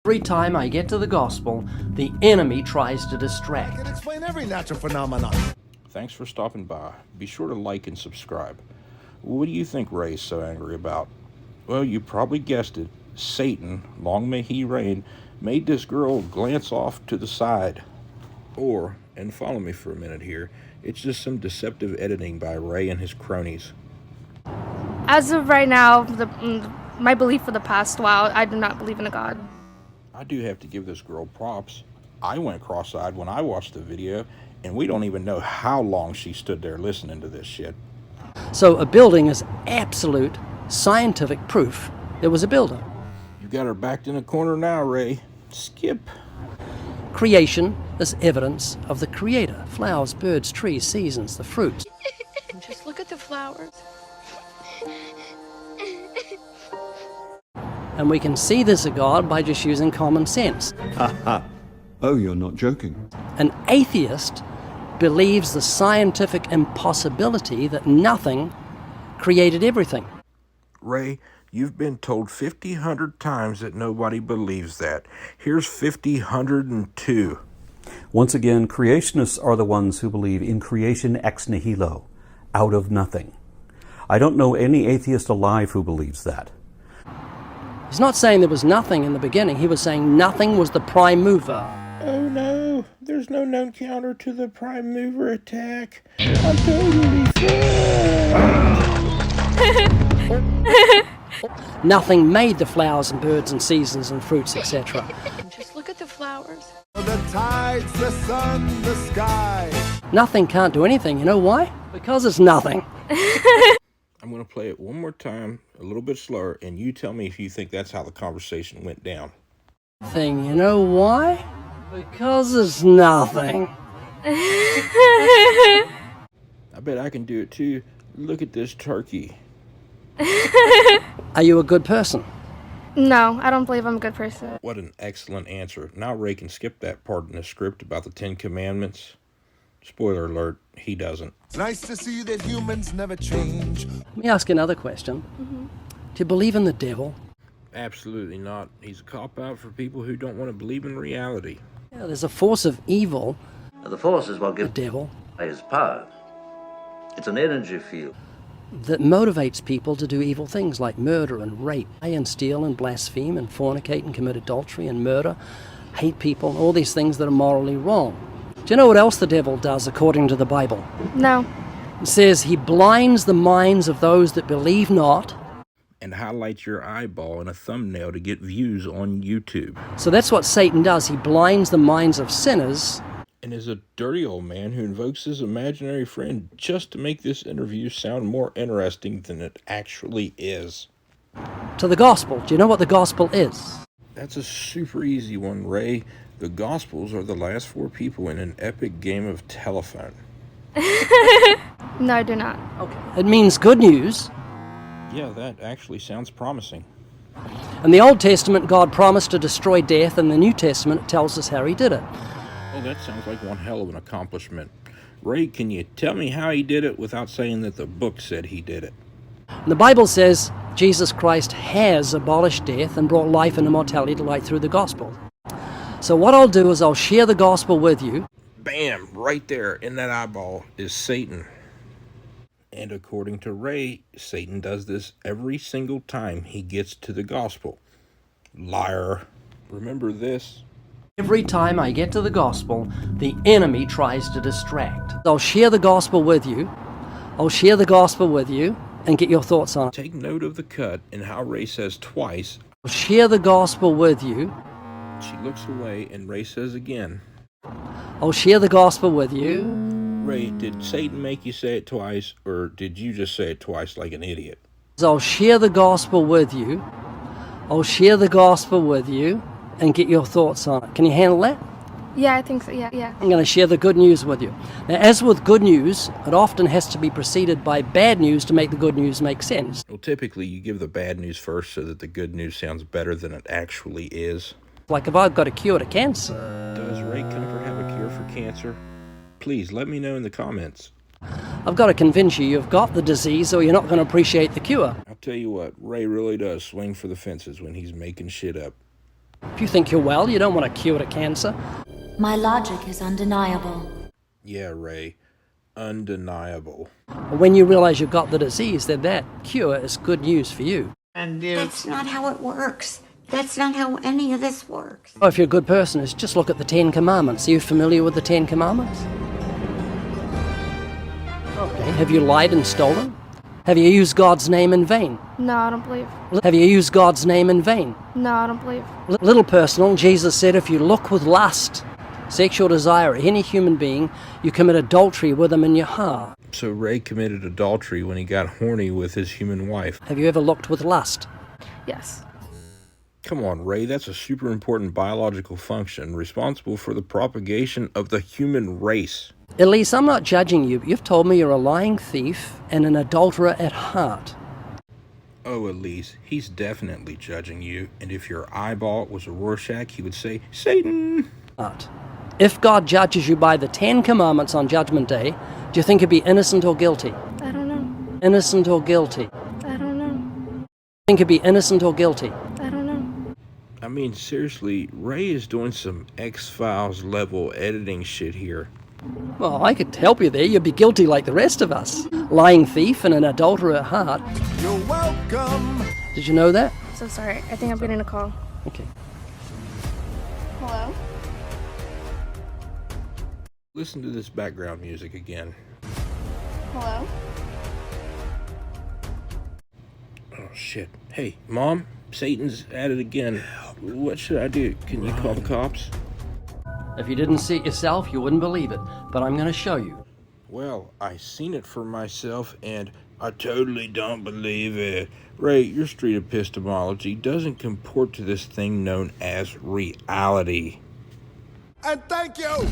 Every time I get to the gospel, the enemy tries to distract. I can explain every natural phenomenon. Thanks for stopping by. Be sure to like and subscribe. What do you think Ray's so angry about? Well, you probably guessed it. Satan, long may he reign, made this girl glance off to the side. Or, and follow me for a minute here, it's just some deceptive editing by Ray and his cronies. As of right now, my belief for the past while, I do not believe in a God. I do have to give this girl props. I went cross-eyed when I watched the video, and we don't even know how long she stood there listening to this shit. So a building is absolute scientific proof there was a builder. You got her backed in a corner now, Ray. Skip. Creation is evidence of the Creator. Flowers, birds, trees, seasons, the fruits. Just look at the flowers. And we can see there's a God by just using common sense. Oh, you're not joking. An atheist believes the scientific impossibility that nothing created everything. Ray, you've been told 100 times that nobody believes that. Here's 102. Once again, creationists are the ones who believe in creation ex nihilo, out of nothing. I don't know any atheist alive who believes that. He's not saying there was nothing in the beginning. He was saying nothing was the prime mover. Oh no, there's no known counter to the prime mover attack. I'm totally fucked. Nothing made the flowers and birds and seasons and fruits, etc. Just look at the flowers. The tides, the sun, the sky. Nothing can't do anything. You know why? Because it's nothing. I'm going to play it one more time, a little bit slower, and you tell me if you think that's how the conversation went down. You know why? Because it's nothing. I bet I can do it too. Look at this turkey. Are you a good person? No, I don't believe I'm a good person. What an excellent answer. Now Ray can skip that part in the script about the 10 Commandments. Spoiler alert, he doesn't. It's nice to see that humans never change. Let me ask you another question. Do you believe in the devil? Absolutely not. He's a cop-out for people who don't want to believe in reality. Yeah, there's a force of evil, The force is what the gives devil, his power. It's an energy field. that motivates people to do evil things like murder and rape, lie and steal and blaspheme and fornicate and commit adultery and murder, hate people, all these things that are morally wrong. Do you know what else the devil does according to the Bible? No. It says he blinds the minds of those that believe not. And highlights your eyeball in a thumbnail to get views on YouTube. So that's what Satan does. He blinds the minds of sinners. And is a dirty old man who invokes his imaginary friend just to make this interview sound more interesting than it actually is. To the gospel. Do you know what the gospel is? That's a super easy one, Ray. The Gospels are the last 4 people in an epic game of telephone. No, I do not. Okay. It means good news. Yeah, that actually sounds promising. In the Old Testament, God promised to destroy death. In the New Testament, it tells us how he did it. Oh, that sounds like one hell of an accomplishment. Ray, can you tell me how he did it without saying that the book said he did it? And the Bible says Jesus Christ has abolished death and brought life and immortality to light through the gospel. So what I'll do is I'll share the gospel with you. Bam! Right there in that eyeball is Satan. And according to Ray, Satan does this every single time he gets to the gospel. Liar. Remember this? Every time I get to the gospel, the enemy tries to distract. I'll share the gospel with you. I'll share the gospel with you and get your thoughts on it. Take note of the cut and how Ray says twice. I'll share the gospel with you. She looks away and Ray says again. I'll share the gospel with you. Ray, did Satan make you say it twice, or did you just say it twice like an idiot? I'll share the gospel with you. I'll share the gospel with you and get your thoughts on it. Can you handle that? Yeah, I think so. Yeah. I'm going to share the good news with you. Now, as with good news, it often has to be preceded by bad news to make the good news make sense. Well, typically you give the bad news first so that the good news sounds better than it actually is. Like if I've got a cure to cancer. Does Ray Comfort have a cure for cancer? Please let me know in the comments. I've got to convince you've got the disease or you're not going to appreciate the cure. I'll tell you what, Ray really does swing for the fences when he's making shit up. If you think you're well, you don't want a cure to cancer. My logic is undeniable. Yeah, Ray. Undeniable. When you realize you've got the disease, then that cure is good news for you. That's not how it works. That's not how any of this works. Oh, if you're a good person, just look at the Ten Commandments. Are you familiar with the Ten Commandments? Okay. Have you lied and stolen? Have you used God's name in vain? No, I don't believe. Have you used God's name in vain? No, I don't believe. Little personal, Jesus said if you look with lust, sexual desire at any human being, you commit adultery with them in your heart. So Ray committed adultery when he got horny with his human wife. Have you ever looked with lust? Yes. Come on, Ray, that's a super important biological function responsible for the propagation of the human race. Elise, I'm not judging you, but you've told me you're a lying thief and an adulterer at heart. Oh, Elise, he's definitely judging you, and if your eyeball was a Rorschach, he would say, Satan! If God judges you by the Ten Commandments on Judgment Day, do you think you'd be innocent or guilty? I don't know. Innocent or guilty? I don't know. Think you'd be innocent or guilty? I don't know. I mean, seriously, Ray is doing some X-Files level editing shit here. Well, I could help you there. You'd be guilty like the rest of us. Lying thief and an adulterer at heart. You're welcome. Did you know that? So sorry. I think I'm getting a call. Okay. Hello? Listen to this background music again. Hello? Oh, shit. Hey, Mom, Satan's at it again. What should I do? Can you call the cops? If you didn't see it yourself, you wouldn't believe it. But I'm going to show you. Well, I seen it for myself, and I totally don't believe it. Ray, your street epistemology doesn't comport to this thing known as reality. And thank you.